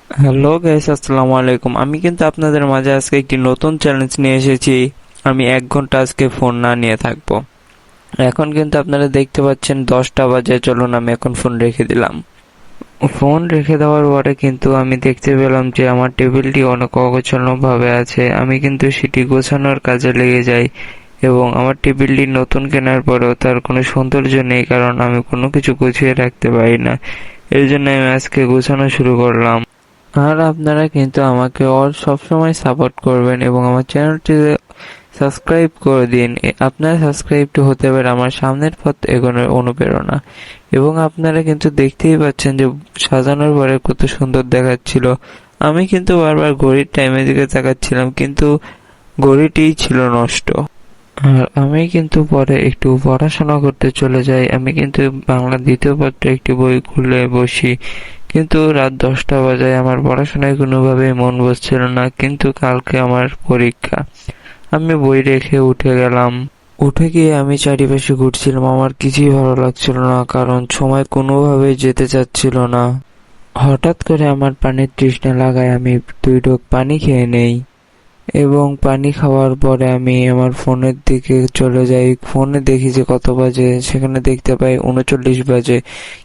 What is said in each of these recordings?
Hello guys, আসসালামু আলাইকুম। আমি কিন্তু আপনাদের মাঝে আজকে একটি নতুন চ্যালেঞ্জ নিয়ে এসেছি। আমি 1 ঘন্টা আজকে ফোন না নিয়ে থাকবো। এখন কিন্তু আপনারা দেখতে পাচ্ছেন 10টা বাজে। চলুন আমি এখন ফোন রেখে দিলাম। ফোন রেখে দেওয়ার পরে কিন্তু আমি দেখতে পেলাম যে আমার টেবিলটি অনেক অগোছালো ভাবে আছে। আমি কিন্তু সেটি গোছানোর কাজে লেগে যাই এবং আমার টেবিলটি নতুন কেনার পরেও তার কোনো সৌন্দর্য নেই, কারণ আমি কোনো কিছু গুছিয়ে রাখতে পারি না। এর জন্য আমি আজকে গোছানো শুরু করলাম। আর আপনারা কিন্তু আমাকে সবসময় সাপোর্ট করবেন এবং আমার চ্যানেলটি সাবস্ক্রাইব করে দিন। আপনার সাবস্ক্রাইবটি হতে পারে আমার সামনের পথ এগোনোর অনুপ্রেরণা। এবং আপনারা কিন্তু দেখতেই পাচ্ছেন যে সাজানোর পরে কত সুন্দর দেখাচ্ছিল। আমি কিন্তু বারবার ঘড়ির টাইমের দিকে তাকাচ্ছিলাম, কিন্তু ঘড়িটিই ছিল নষ্ট। আর আমি কিন্তু পরে একটু পড়াশোনা করতে চলে যাই। আমি কিন্তু বাংলা দ্বিতীয় পত্রে একটি বই খুলে বসি, কিন্তু রাত 10টা বাজায়। আমার পড়াশোনায় কোনোভাবেই মন বসছিল না, কিন্তু কালকে আমার পরীক্ষা। আমি বই রেখে উঠে গেলাম। উঠে গিয়ে আমি চারিপাশে ঘুরছিলাম। আমার কিছুই ভালো লাগছিল না, কারণ সময় কোনোভাবেই যেতে চাচ্ছিল না। হঠাৎ করে আমার পানির তৃষ্ণা লাগায় আমি 2 ঢোক পানি খেয়ে নেই এবং পানি খাওয়ার পরে আমি আমার ফোনের দিকে চলে যাই। ফোনে দেখি যে কত বাজে, সেখানে দেখতে পাই 39 বাজে।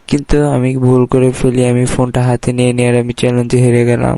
কিন্তু আমি ভুল করে ফেলি, আমি ফোনটা হাতে নিয়ে নিয়ে আর আমি চ্যালেঞ্জে হেরে গেলাম।